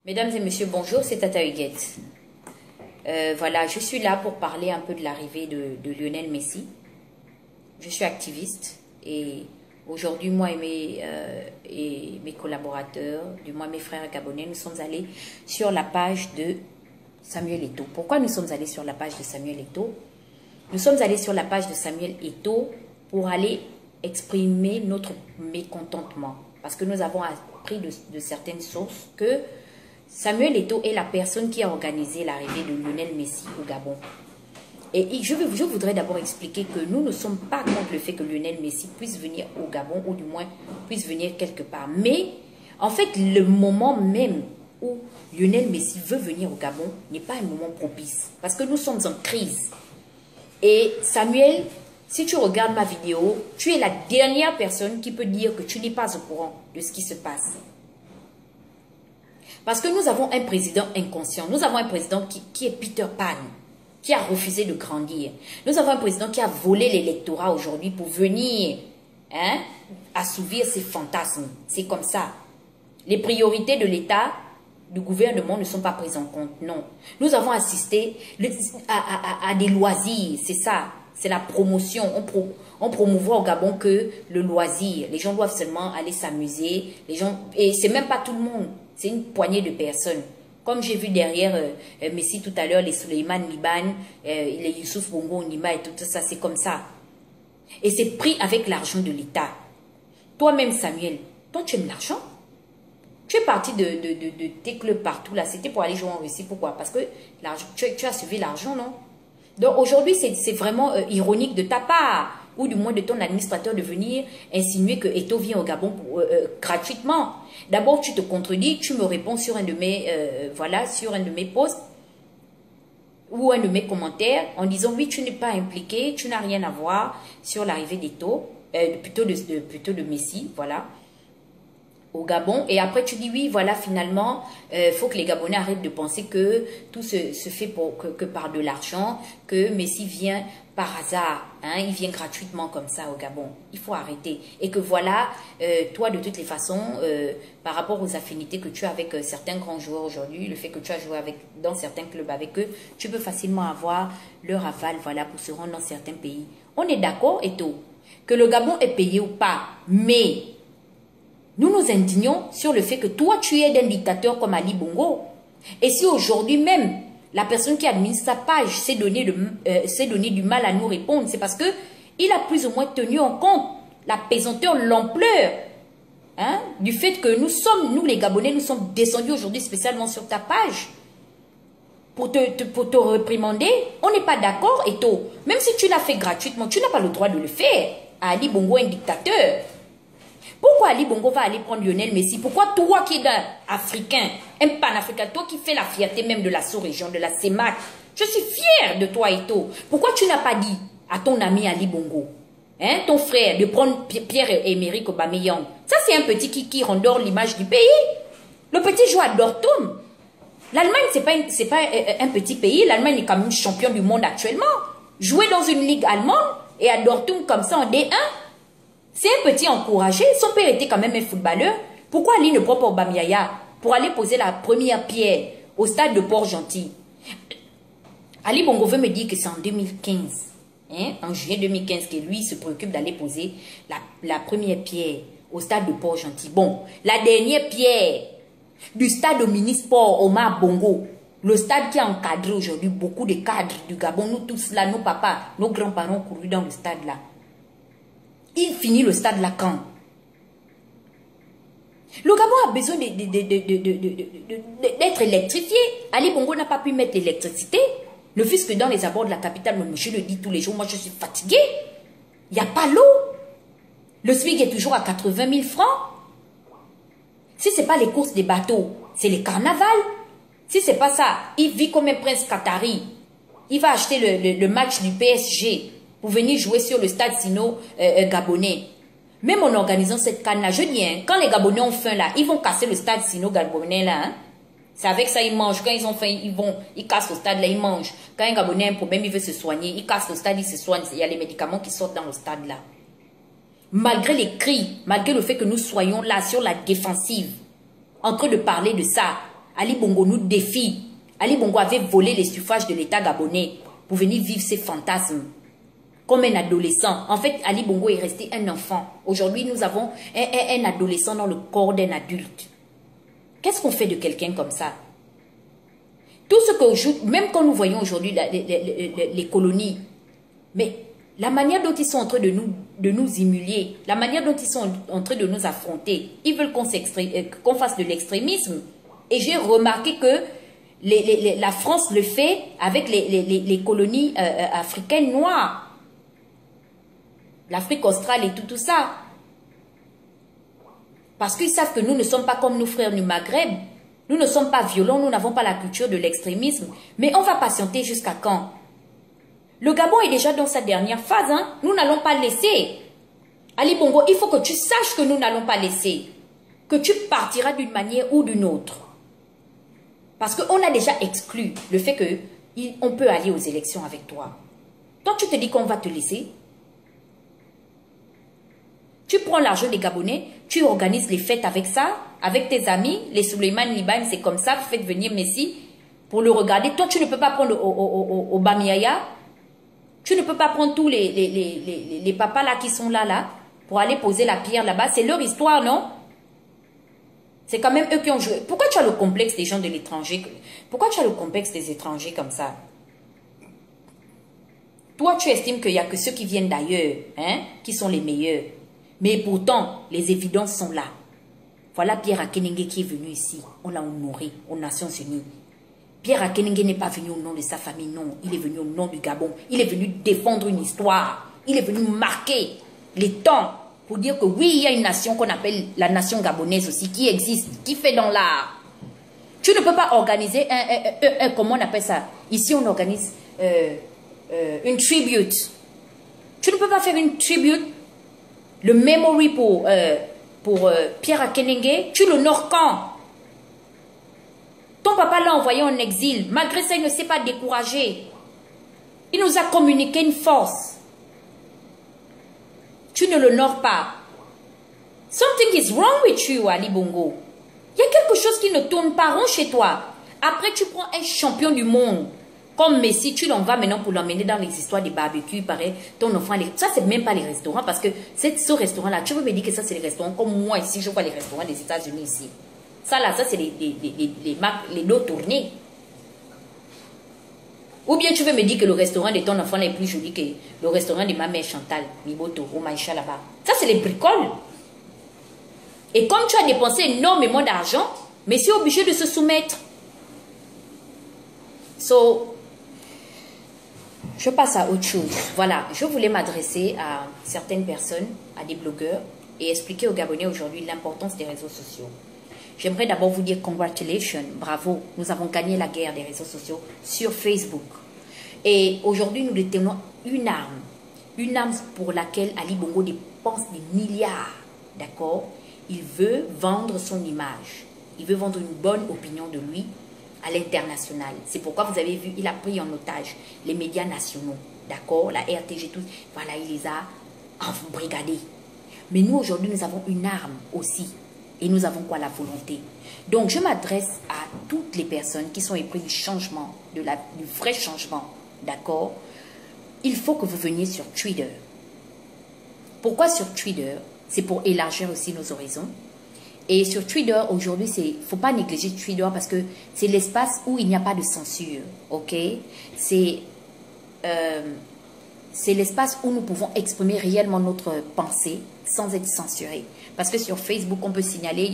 Mesdames et messieurs, bonjour, c'est Tata Huguette. Voilà, je suis là pour parler un peu de l'arrivée de Lionel Messi. Je suis activiste et aujourd'hui, moi et mes collaborateurs, du moins mes frères gabonais, nous sommes allés sur la page de Samuel Eto'o. Pourquoi nous sommes allés sur la page de Samuel Eto'o? Nous sommes allés sur la page de Samuel Eto'o pour aller exprimer notre mécontentement. Parce que nous avons appris de certaines sources que Samuel Eto'o est la personne qui a organisé l'arrivée de Lionel Messi au Gabon. Et je voudrais d'abord expliquer que nous ne sommes pas contre le fait que Lionel Messi puisse venir au Gabon, ou du moins puisse venir quelque part. Mais en fait, le moment même où Lionel Messi veut venir au Gabon n'est pas un moment propice. Parce que nous sommes en crise. Et Samuel, si tu regardes ma vidéo, tu es la dernière personne qui peut dire que tu n'es pas au courant de ce qui se passe. Parce que nous avons un président inconscient. Nous avons un président qui est Peter Pan, qui a refusé de grandir. Nous avons un président qui a volé l'électorat aujourd'hui pour venir assouvir ses fantasmes. C'est comme ça. Les priorités de l'État, du gouvernement ne sont pas prises en compte. Non. Nous avons assisté à des loisirs. C'est ça. C'est la promotion. On promouvoit au Gabon que le loisir. Les gens doivent seulement aller s'amuser. Et c'est même pas tout le monde. C'est une poignée de personnes. Comme j'ai vu derrière Messi tout à l'heure, les Suleiman Niban, les Youssouf Bongo Nima et tout ça, c'est comme ça. Et c'est pris avec l'argent de l'État. Toi-même, Samuel, toi, tu aimes l'argent? Tu es parti de tes clubs partout là. C'était pour aller jouer en Russie. Pourquoi? Parce que tu as suivi l'argent, non? Donc aujourd'hui, c'est vraiment ironique de ta part, ou du moins de ton administrateur, de venir insinuer que Eto'o vient au Gabon gratuitement. D'abord, tu te contredis, tu me réponds sur un de mes sur un de mes posts ou un de mes commentaires en disant oui, tu n'es pas impliqué, tu n'as rien à voir sur l'arrivée d'Eto'o, plutôt de Messi, voilà, au Gabon. Et après tu dis oui, voilà, finalement faut que les Gabonais arrêtent de penser que tout se fait que par de l'argent, que Messi vient par hasard, il vient gratuitement comme ça au Gabon. Il faut arrêter. Et que voilà, toi de toutes les façons, par rapport aux affinités que tu as avec certains grands joueurs aujourd'hui, le fait que tu as joué dans certains clubs avec eux, tu peux facilement avoir leur aval, voilà, pour se rendre dans certains pays. On est d'accord, Eto'o, que le Gabon est payé ou pas, mais nous nous indignons sur le fait que toi, tu es un dictateur comme Ali Bongo. Et si aujourd'hui même, la personne qui administre sa page s'est donné du mal à nous répondre, c'est parce que il a plus ou moins tenu en compte la pesanteur, l'ampleur du fait que nous les Gabonais, nous sommes descendus aujourd'hui spécialement sur ta page pour te réprimander. On n'est pas d'accord, Eto'o. Même si tu l'as fait gratuitement, tu n'as pas le droit de le faire. Ali Bongo est un dictateur. Pourquoi Ali Bongo va aller prendre Lionel Messi? Pourquoi toi qui es un Africain, un panafricain, toi qui fais la fierté même de la sous-région, de la CEMAC, je suis fier de toi, Eto'o. Pourquoi tu n'as pas dit à ton ami Ali Bongo, ton frère, de prendre Pierre-Emerick Aubameyang? Ça, c'est un petit qui rendort l'image du pays. Le petit joue à Dortmund. L'Allemagne, c'est pas un petit pays. L'Allemagne est quand même champion du monde actuellement. Jouer dans une ligue allemande et à Dortmund comme ça en D1, c'est un petit encouragé. Son père était quand même un footballeur. Pourquoi Ali ne prend pas Aubameyang pour aller poser la première pierre au stade de Port-Gentil? Ali Bongo veut me dire que c'est en 2015, en juillet 2015, que lui se préoccupe d'aller poser la première pierre au stade de Port-Gentil. Bon, la dernière pierre du stade Omnisport Omar Bongo, le stade qui a encadré aujourd'hui beaucoup de cadres du Gabon, nous tous là, nos papas, nos grands-parents courus dans le stade là. Il finit le stade là quand? Le Gabon a besoin d'être électrifié. Ali Bongo n'a pas pu mettre l'électricité. Ne fût-ce que dans les abords de la capitale, mais je le dis tous les jours, moi je suis fatigué. Il n'y a pas l'eau. Le SMIC est toujours à 80 000 francs. Si ce n'est pas les courses des bateaux, c'est les carnavals. Si ce n'est pas ça, il vit comme un prince qatari. Il va acheter le match du PSG pour venir jouer sur le stade sino gabonais. Même en organisant cette canne-là, je dis, quand les Gabonais ont faim là, ils vont casser le stade sino gabonais là. C'est avec ça ils mangent. Quand ils ont faim, ils cassent le stade là, ils mangent. Quand un Gabonais a un problème, il veut se soigner, il casse le stade, il se soigne. Il y a les médicaments qui sortent dans le stade là. Malgré les cris, malgré le fait que nous soyons là sur la défensive, en train de parler de ça, Ali Bongo nous défie. Ali Bongo avait volé les suffrages de l'État gabonais pour venir vivre ses fantasmes comme un adolescent. En fait, Ali Bongo est resté un enfant. Aujourd'hui, nous avons un adolescent dans le corps d'un adulte. Qu'est-ce qu'on fait de quelqu'un comme ça? Tout ce que, même quand nous voyons aujourd'hui les colonies, mais la manière dont ils sont en train de nous humilier, la manière dont ils sont en train de nous affronter, ils veulent qu'on fasse de l'extrémisme. Et j'ai remarqué que la France le fait avec les colonies africaines noires. L'Afrique australe et tout ça. Parce qu'ils savent que nous ne sommes pas comme nos frères du Maghreb. Nous ne sommes pas violents, nous n'avons pas la culture de l'extrémisme. Mais on va patienter jusqu'à quand? Le Gabon est déjà dans sa dernière phase. Hein? Nous n'allons pas laisser. Ali Bongo, il faut que tu saches que nous n'allons pas laisser. Que tu partiras d'une manière ou d'une autre. Parce qu'on a déjà exclu le fait qu'on peut aller aux élections avec toi. Donc tu te dis qu'on va te laisser. Tu prends l'argent des Gabonais, tu organises les fêtes avec ça, avec tes amis, les Suleiman Liban, c'est comme ça, vous faites venir Messi pour le regarder. Toi, tu ne peux pas prendre au Bamiaya, tu ne peux pas prendre tous les papas là qui sont là, pour aller poser la pierre là-bas. C'est leur histoire, non? C'est quand même eux qui ont joué. Pourquoi tu as le complexe des gens de l'étranger? Pourquoi tu as le complexe des étrangers comme ça? Toi, tu estimes qu'il n'y a que ceux qui viennent d'ailleurs, hein, qui sont les meilleurs. Mais pourtant, les évidences sont là. Voilà Pierre Akenenge qui est venu ici. On l'a honoré aux Nations Unies. Pierre Akenenge n'est pas venu au nom de sa famille, non. Il est venu au nom du Gabon. Il est venu défendre une histoire. Il est venu marquer les temps pour dire que oui, il y a une nation qu'on appelle la nation gabonaise aussi, qui existe, qui fait dans l'art. Tu ne peux pas organiser comment on appelle ça? Ici, on organise une tribute. Tu ne peux pas faire une tribute. Le memory pour Pierre Akenenge, tu l'honores quand? Ton papa l'a envoyé en exil. Malgré ça, il ne s'est pas découragé. Il nous a communiqué une force. Tu ne l'honores pas. Something is wrong with you, Ali Bongo. Il y a quelque chose qui ne tourne pas rond chez toi. Après, tu prends un champion du monde. Comme Messi, tu l'en vas maintenant pour l'emmener dans les histoires des barbecues, pareil, ton enfant, ça c'est même pas les restaurants, parce que ce restaurant-là, tu veux me dire que ça c'est les restaurants, comme moi ici, je vois les restaurants des États-Unis ici. Ça là, ça c'est les dos tournés. Ou bien tu veux me dire que le restaurant de ton enfant est plus joli que le restaurant de ma mère Chantal, Miboto, ou Maïcha là-bas. Ça c'est les bricoles. Et comme tu as dépensé énormément d'argent, mais c'est obligé de se soumettre. Je passe à autre chose. Voilà, je voulais m'adresser à certaines personnes, à des blogueurs, et expliquer aux Gabonais aujourd'hui l'importance des réseaux sociaux. J'aimerais d'abord vous dire congratulations, bravo. Nous avons gagné la guerre des réseaux sociaux sur Facebook. Et aujourd'hui, nous détenons une arme pour laquelle Ali Bongo dépense des milliards, d'accord? Il veut vendre son image. Il veut vendre une bonne opinion de lui à l'international. C'est pourquoi vous avez vu, il a pris en otage les médias nationaux, d'accord, la RTG, tout. Voilà, il les a embrigadés. Mais nous, aujourd'hui, nous avons une arme aussi. Et nous avons quoi? La volonté. Donc, je m'adresse à toutes les personnes qui sont épris du changement, du vrai changement, d'accord? Il faut que vous veniez sur Twitter. Pourquoi sur Twitter? C'est pour élargir aussi nos horizons. Et sur Twitter, aujourd'hui, il ne faut pas négliger Twitter parce que c'est l'espace où il n'y a pas de censure, ok? C'est l'espace où nous pouvons exprimer réellement notre pensée sans être censurés. Parce que sur Facebook, on peut signaler, il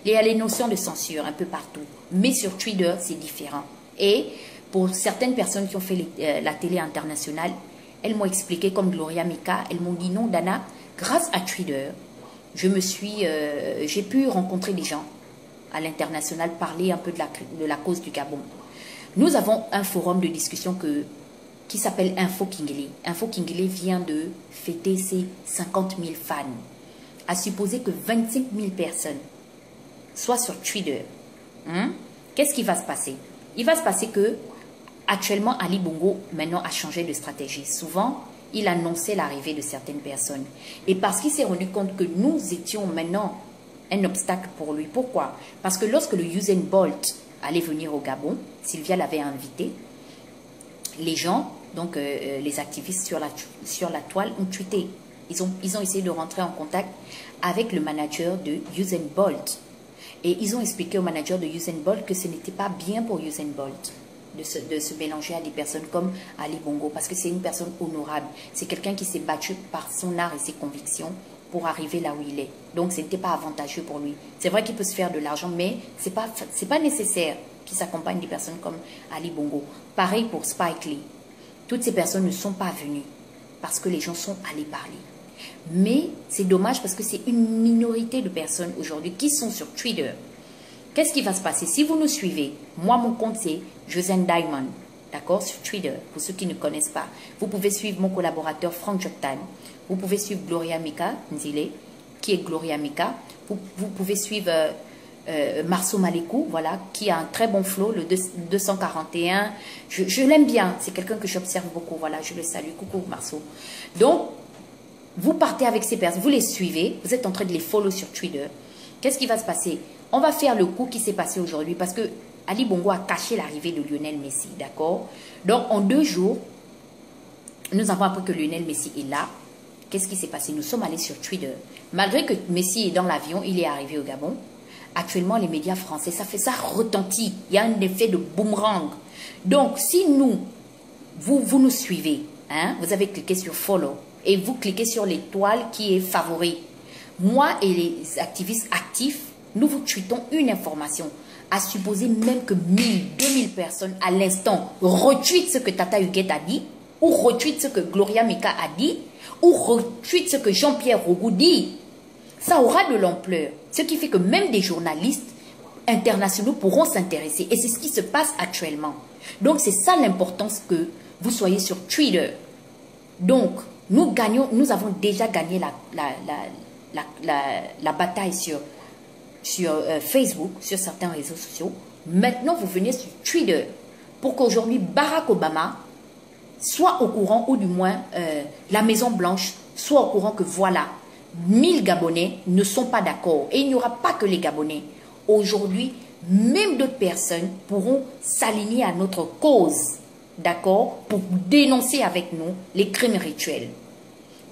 y a les notions de censure un peu partout. Mais sur Twitter, c'est différent. Et pour certaines personnes qui ont fait la télé internationale, elles m'ont expliqué, comme Gloria Mika, elles m'ont dit non, Dana, grâce à Twitter, j'ai pu rencontrer des gens à l'international, parler un peu de la cause du Gabon. Nous avons un forum de discussion qui s'appelle Info Kingele. Info Kingele vient de fêter ses 50 000 fans. À supposer que 25 000 personnes soient sur Twitter. Qu'est-ce qui va se passer? Il va se passer que, actuellement, Ali Bongo, maintenant, a changé de stratégie. Souvent, il annonçait l'arrivée de certaines personnes. Et parce qu'il s'est rendu compte que nous étions maintenant un obstacle pour lui. Pourquoi? Parce que lorsque le Usain Bolt allait venir au Gabon, Sylvia l'avait invité, les gens, donc les activistes sur la toile ont tweeté. Ils ont essayé de rentrer en contact avec le manager de Usain Bolt. Et ils ont expliqué au manager de Usain Bolt que ce n'était pas bien pour Usain Bolt de se mélanger à des personnes comme Ali Bongo, parce que c'est une personne honorable. C'est quelqu'un qui s'est battu par son art et ses convictions pour arriver là où il est. Donc, ce n'était pas avantageux pour lui. C'est vrai qu'il peut se faire de l'argent, mais c'est pas nécessaire qu'il s'accompagne des personnes comme Ali Bongo. Pareil pour Spike Lee. Toutes ces personnes ne sont pas venues parce que les gens sont allés parler. Mais c'est dommage parce que c'est une minorité de personnes aujourd'hui qui sont sur Twitter. Qu'est-ce qui va se passer? Si vous nous suivez, moi, mon compte, c'est Josanne Diamond, d'accord, sur Twitter, pour ceux qui ne connaissent pas. Vous pouvez suivre mon collaborateur Frank Joktan. Vous pouvez suivre Gloria Mika Nzile, qui est Gloria Mika. Vous pouvez suivre Marceau Malekou, voilà, qui a un très bon flow, le 241. Je l'aime bien, c'est quelqu'un que j'observe beaucoup, voilà, je le salue. Coucou Marceau. Donc, vous partez avec ces personnes, vous les suivez, vous êtes en train de les follow sur Twitter. Qu'est-ce qui va se passer? On va faire le coup qui s'est passé aujourd'hui parce que Ali Bongo a caché l'arrivée de Lionel Messi, d'accord? Donc, en 2 jours, nous avons appris que Lionel Messi est là. Qu'est-ce qui s'est passé? Nous sommes allés sur Twitter. Malgré que Messi est dans l'avion, il est arrivé au Gabon. Actuellement, les médias français, ça retentit. Il y a un effet de boomerang. Donc, si vous nous suivez, hein, vous avez cliqué sur follow et vous cliquez sur l'étoile qui est favori. Moi et les activistes actifs, nous vous tweetons une information. À supposer même que 1000, 2000 personnes à l'instant retweetent ce que Tata Huguette a dit, ou retweetent ce que Gloria Mika a dit, ou retweetent ce que Jean-Pierre Rougou dit. Ça aura de l'ampleur. Ce qui fait que même des journalistes internationaux pourront s'intéresser. Et c'est ce qui se passe actuellement. Donc c'est ça l'importance que vous soyez sur Twitter. Donc nous avons déjà gagné la bataille sur Facebook, sur certains réseaux sociaux. Maintenant, vous venez sur Twitter pour qu'aujourd'hui Barack Obama soit au courant, ou du moins la Maison Blanche soit au courant que voilà, 1000 Gabonais ne sont pas d'accord. Et il n'y aura pas que les Gabonais. Aujourd'hui, même d'autres personnes pourront s'aligner à notre cause, d'accord, pour dénoncer avec nous les crimes rituels,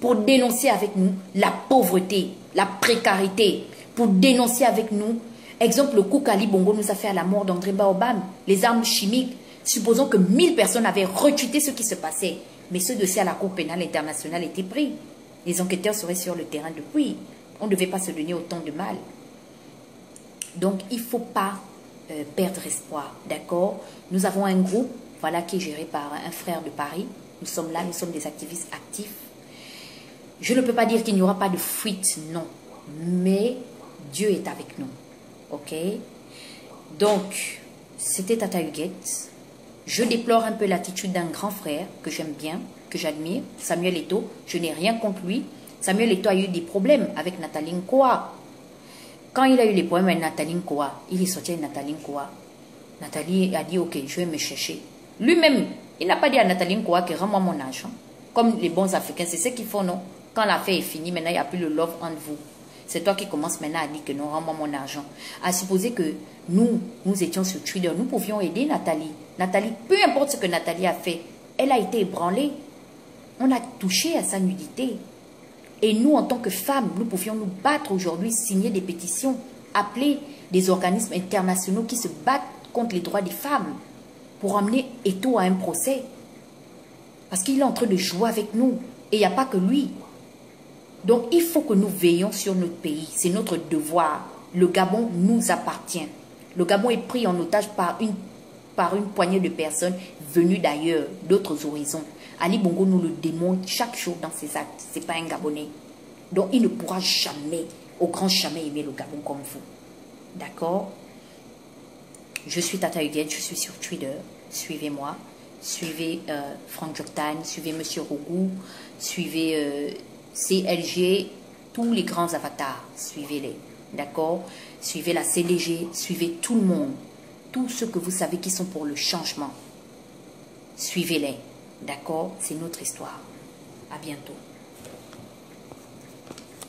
pour dénoncer avec nous la pauvreté, la précarité, pour dénoncer avec nous, exemple, le coup qu'Ali Bongo nous a fait à la mort d'André Baobab, les armes chimiques. Supposons que 1000 personnes avaient retweeté ce qui se passait, mais ce dossier à la Cour pénale internationale était pris. Les enquêteurs seraient sur le terrain depuis. On ne devait pas se donner autant de mal. Donc, il ne faut pas perdre espoir, d'accord? Nous avons un groupe, voilà, qui est géré par un frère de Paris. Nous sommes là, nous sommes des activistes actifs. Je ne peux pas dire qu'il n'y aura pas de fuite, non. Mais Dieu est avec nous, ok? Donc, c'était Tata Huguette. Je déplore un peu l'attitude d'un grand frère que j'aime bien, que j'admire, Samuel Eto'o. Je n'ai rien contre lui. Samuel Eto'o a eu des problèmes avec Nathalie Nkoa. Quand il a eu les problèmes avec Nathalie Nkoa, il est sorti avec Nathalie Nkoa. Nathalie a dit, ok, je vais me chercher. Lui-même, il n'a pas dit à Nathalie Nkoa que rends-moi mon argent. Comme les bons Africains, c'est ce qu'il faut, non? Quand l'affaire est finie, maintenant, il n'y a plus le love entre vous. C'est toi qui commences maintenant à dire que non, rends-moi mon argent. À supposer que nous étions sur Twitter, nous pouvions aider Nathalie. Nathalie, peu importe ce que Nathalie a fait, elle a été ébranlée. On a touché à sa nudité. Et nous, en tant que femmes, nous pouvions nous battre aujourd'hui, signer des pétitions, appeler des organismes internationaux qui se battent contre les droits des femmes pour amener Eto'o à un procès. Parce qu'il est en train de jouer avec nous. Et il n'y a pas que lui. Donc, il faut que nous veillions sur notre pays. C'est notre devoir. Le Gabon nous appartient. Le Gabon est pris en otage par une poignée de personnes venues d'ailleurs, d'autres horizons. Ali Bongo nous le démontre chaque jour dans ses actes. Ce n'est pas un Gabonais. Donc, il ne pourra jamais, au grand jamais, aimer le Gabon comme vous. D'accord? Je suis Tata Huguette, je suis sur Twitter. Suivez-moi. Suivez Frank Joktan, suivez Monsieur Rougou, suivez CLG, tous les grands avatars, suivez-les, d'accord? Suivez la CDG, suivez tout le monde, tous ceux que vous savez qui sont pour le changement. Suivez-les, d'accord? C'est notre histoire. À bientôt.